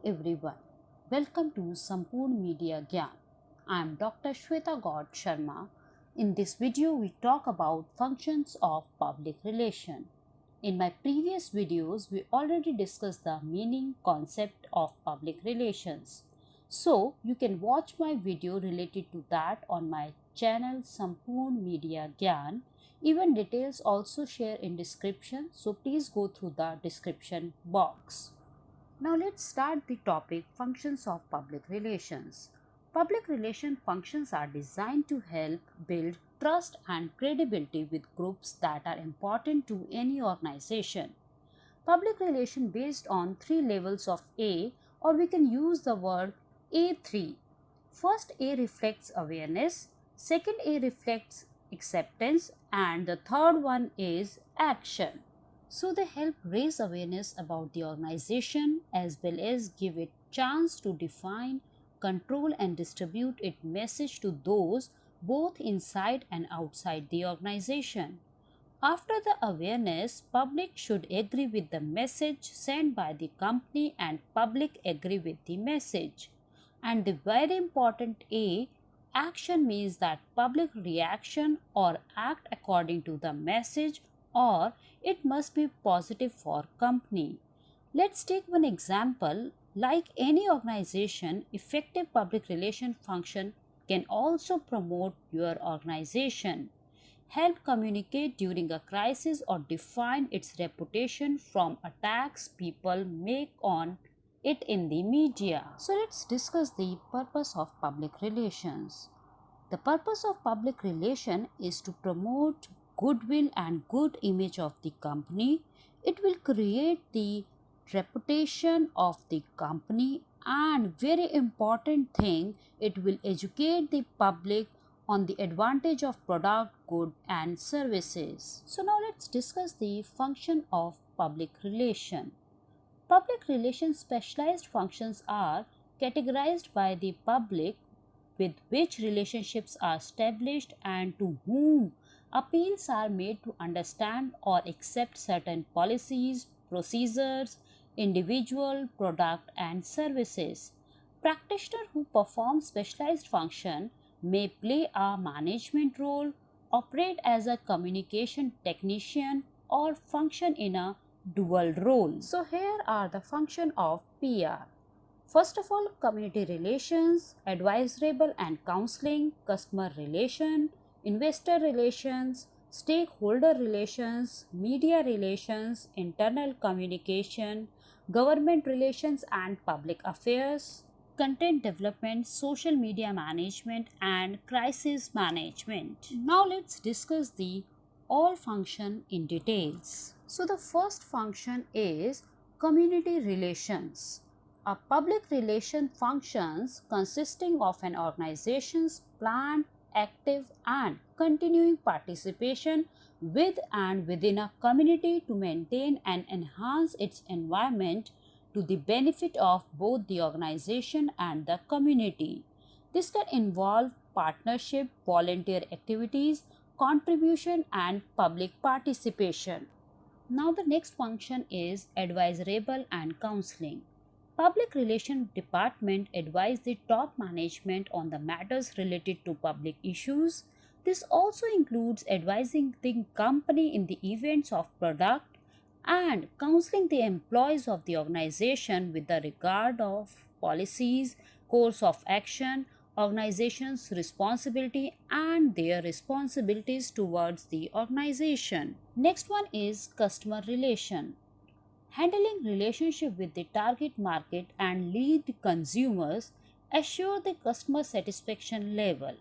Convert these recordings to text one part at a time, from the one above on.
everyone. Welcome to Sampoorn Media Gyan. I am Dr. Shweta God Sharma. In this video, we talk about functions of public relation. In my previous videos, we already discussed the meaning concept of public relations. So, you can watch my video related to that on my channel Sampoorn Media Gyan. Even details also share in description, so please go through the description box. Now let's start the topic functions of public relations. Public relation functions are designed to help build trust and credibility with groups that are important to any organization. Public relation based on three levels of A, or we can use the word A3. First A reflects awareness, second A reflects acceptance, and the third one is action. So they help raise awareness about the organization as well as give it chance to define, control and distribute its message to those both inside and outside the organization. After the awareness, public should agree with the message sent by the company and public agree with the message. And the very important A, action means that public reaction or act according to the message, or it must be positive for company. Let's take one example. Like any organization, effective public relation function can also promote your organization, help communicate during a crisis, or define its reputation from attacks people make on it in the media. So let's discuss the purpose of public relations. The purpose of public relation is to promote goodwill and good image of the company. It will create the reputation of the company, and very important thing, it will educate the public on the advantage of product, good and services. So now let's discuss the function of public relation. Public relations specialized functions are categorized by the public, with which relationships are established and to whom appeals are made to understand or accept certain policies, procedures, individual, product and services. Practitioners who perform specialized function may play a management role, operate as a communication technician, or function in a dual role. So here are the function of PR. First of all, community relations, advisable and counseling, customer relation, investor relations, stakeholder relations, media relations, internal communication, government relations and public affairs, content development, social media management and crisis management. Now let's discuss the all function in details. So the first function is community relations. A public relation functions consisting of an organization's planned, active and continuing participation with and within a community to maintain and enhance its environment to the benefit of both the organization and the community. This can involve partnership, volunteer activities, contribution and public participation. Now the next function is advisable and counseling. Public Relations Department advise the top management on the matters related to public issues. This also includes advising the company in the events of product and counseling the employees of the organization with the regard of policies, course of action, organization's responsibility and their responsibilities towards the organization. Next one is customer relation. Handling relationship with the target market and lead consumers, assure the customer satisfaction level,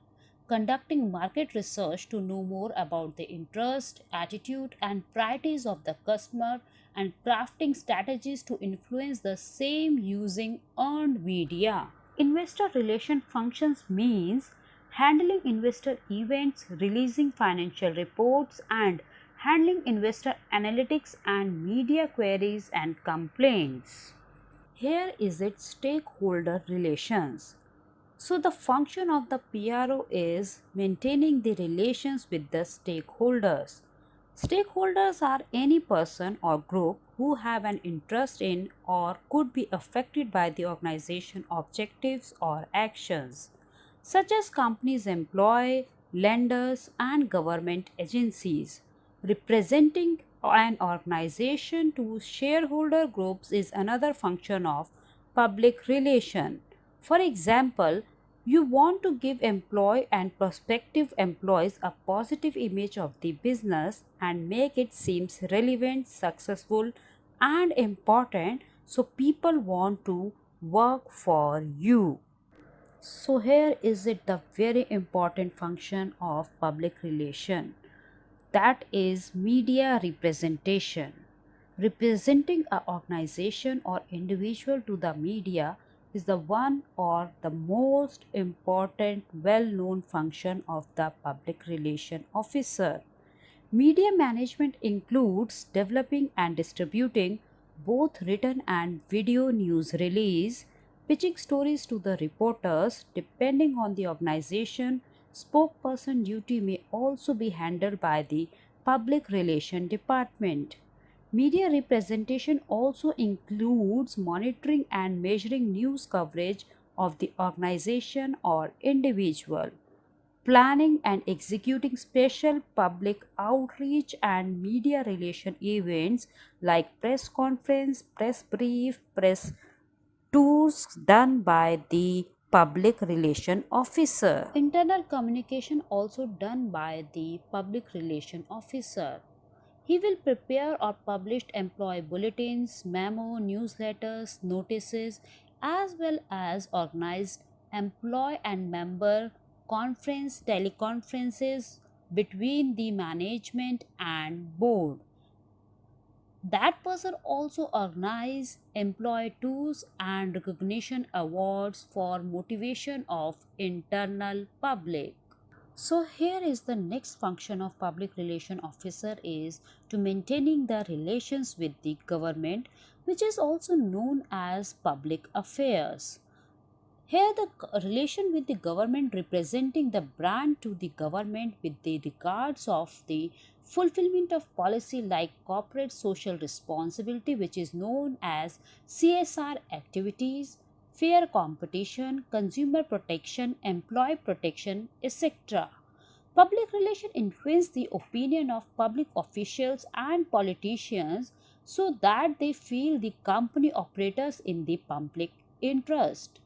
conducting market research to know more about the interest, attitude and priorities of the customer, and crafting strategies to influence the same using earned media. Investor relation functions means handling investor events, releasing financial reports and handling investor analytics and media queries and complaints. Here is its stakeholder relations. So the function of the PRO is maintaining the relations with the stakeholders. Stakeholders are any person or group who have an interest in or could be affected by the organization objectives or actions, such as companies employ, lenders, and government agencies. Representing an organization to shareholder groups is another function of public relation. For example, you want to give employee and prospective employees a positive image of the business and make it seems relevant, successful, and important, so people want to work for you. So here is it the very important function of public relation, that is media representation. Representing an organization or individual to the media is the one or the most important well-known function of the public relation officer. Media management includes developing and distributing both written and video news release, pitching stories to the reporters. Depending on the organization, spokesperson duty may also be handled by the public relation department. Media representation also includes monitoring and measuring news coverage of the organization or individual, planning and executing special public outreach and media relation events like press conference, press brief, press tours done by the public relation officer. Internal communication also done by the public relation officer. He will prepare or publish employee bulletins, memo, newsletters, notices, as well as organize employee and member conference teleconferences between the management and board. That person also organize employee tours and recognition awards for motivation of internal public. So here is the next function of public relation officer is to maintaining the relations with the government, which is also known as public affairs. Here the relation with the government representing the brand to the government with the regards of the fulfillment of policy like corporate social responsibility, which is known as CSR activities, fair competition, consumer protection, employee protection, etc. Public relation influence the opinion of public officials and politicians so that they feel the company operators in the public interest.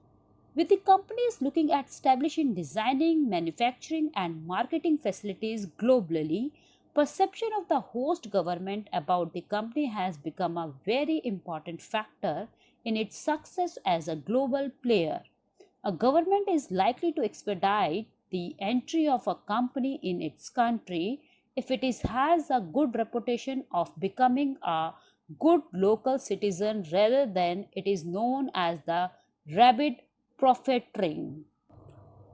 With the companies looking at establishing designing, manufacturing, and marketing facilities globally, perception of the host government about the company has become a very important factor in its success as a global player. A government is likely to expedite the entry of a company in its country if has a good reputation of becoming a good local citizen rather than it is known as the rabid profiteering.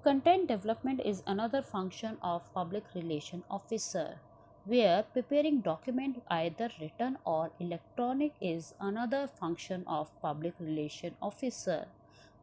Content development is another function of public relation officer, where preparing document either written or electronic is another function of public relation officer.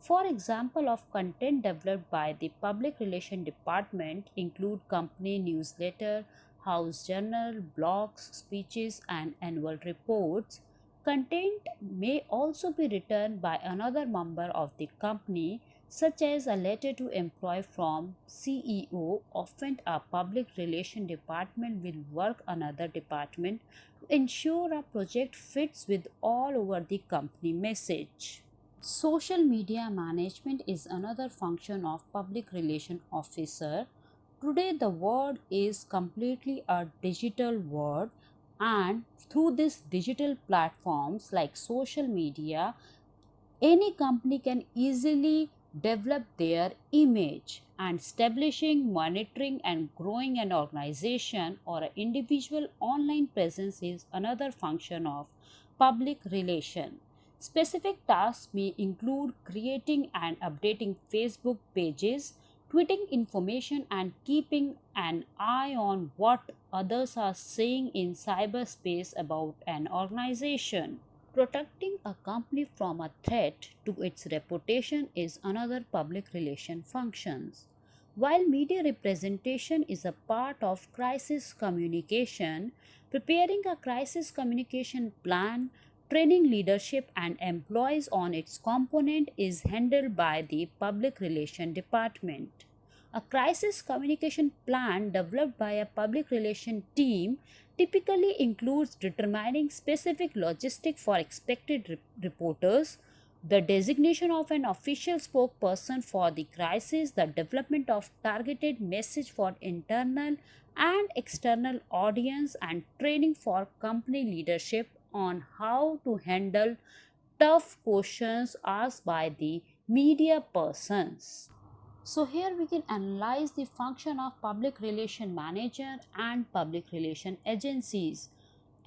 For example of content developed by the public relation department include company newsletter, house journal, blogs, speeches, and annual reports. Content may also be written by another member of the company, such as a letter to employee from CEO. Often a public relation department will work another department to ensure a project fits with all over the company message. Social media management is another function of public relation officer. Today the world is completely a digital world, and through these digital platforms like social media, any company can easily develop their image, and establishing, monitoring, and growing an organization or an individual online presence is another function of public relation. Specific tasks may include creating and updating Facebook pages, tweeting information, and keeping an eye on what others are saying in cyberspace about an organization. Protecting a company from a threat to its reputation is another public relation functions. While media representation is a part of crisis communication, preparing a crisis communication plan, training leadership and employees on its component is handled by the Public Relations Department. A crisis communication plan developed by a public relations team typically includes determining specific logistics for expected reporters, the designation of an official spokesperson for the crisis, the development of targeted message for internal and external audience, and training for company leadership on how to handle tough questions asked by the media persons. So here we can analyze the function of public relation manager and public relation agencies.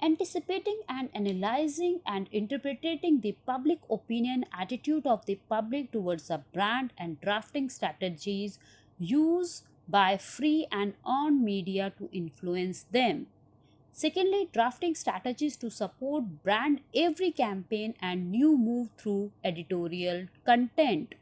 Anticipating and analyzing and interpreting the public opinion attitude of the public towards a brand and drafting strategies used by free and earned media to influence them. Secondly, drafting strategies to support brand every campaign and new move through editorial content.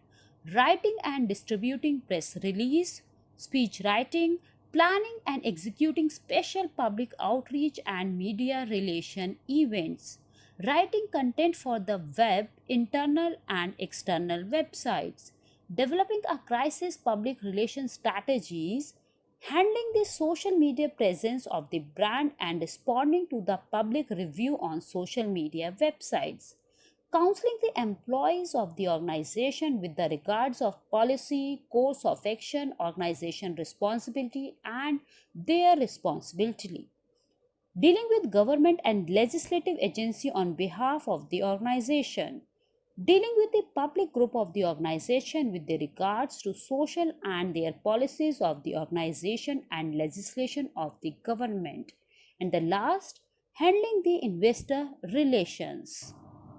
Writing and distributing press release, speech writing, planning and executing special public outreach and media relation events. Writing content for the web, internal and external websites. Developing a crisis public relations strategies, handling the social media presence of the brand and responding to the public review on social media websites, counseling the employees of the organization with the regards of policy, course of action, organization responsibility and their responsibility, dealing with government and legislative agency on behalf of the organization, dealing with the public group of the organization with the regards to social and their policies of the organization and legislation of the government, and the last, handling the investor relations.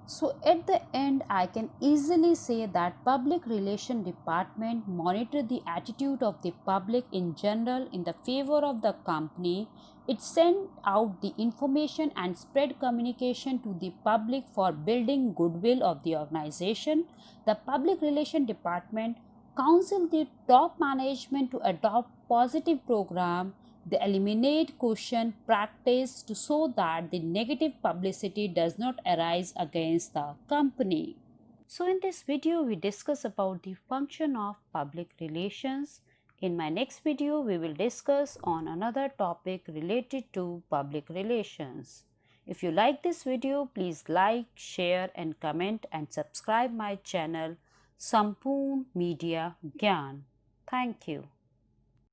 So at the end, I can easily say that public relation department monitor the attitude of the public in general in the favor of the company. It send out the information and spread communication to the public for building goodwill of the organization. The public relation department counsel the top management to adopt positive program. They eliminate question practice to so that the negative publicity does not arise against the company. So in this video we discuss about the function of public relations. In my next video we will discuss on another topic related to public relations. If you like this video, please like, share and comment and subscribe my channel Sampoorn Media Gyan. Thank you.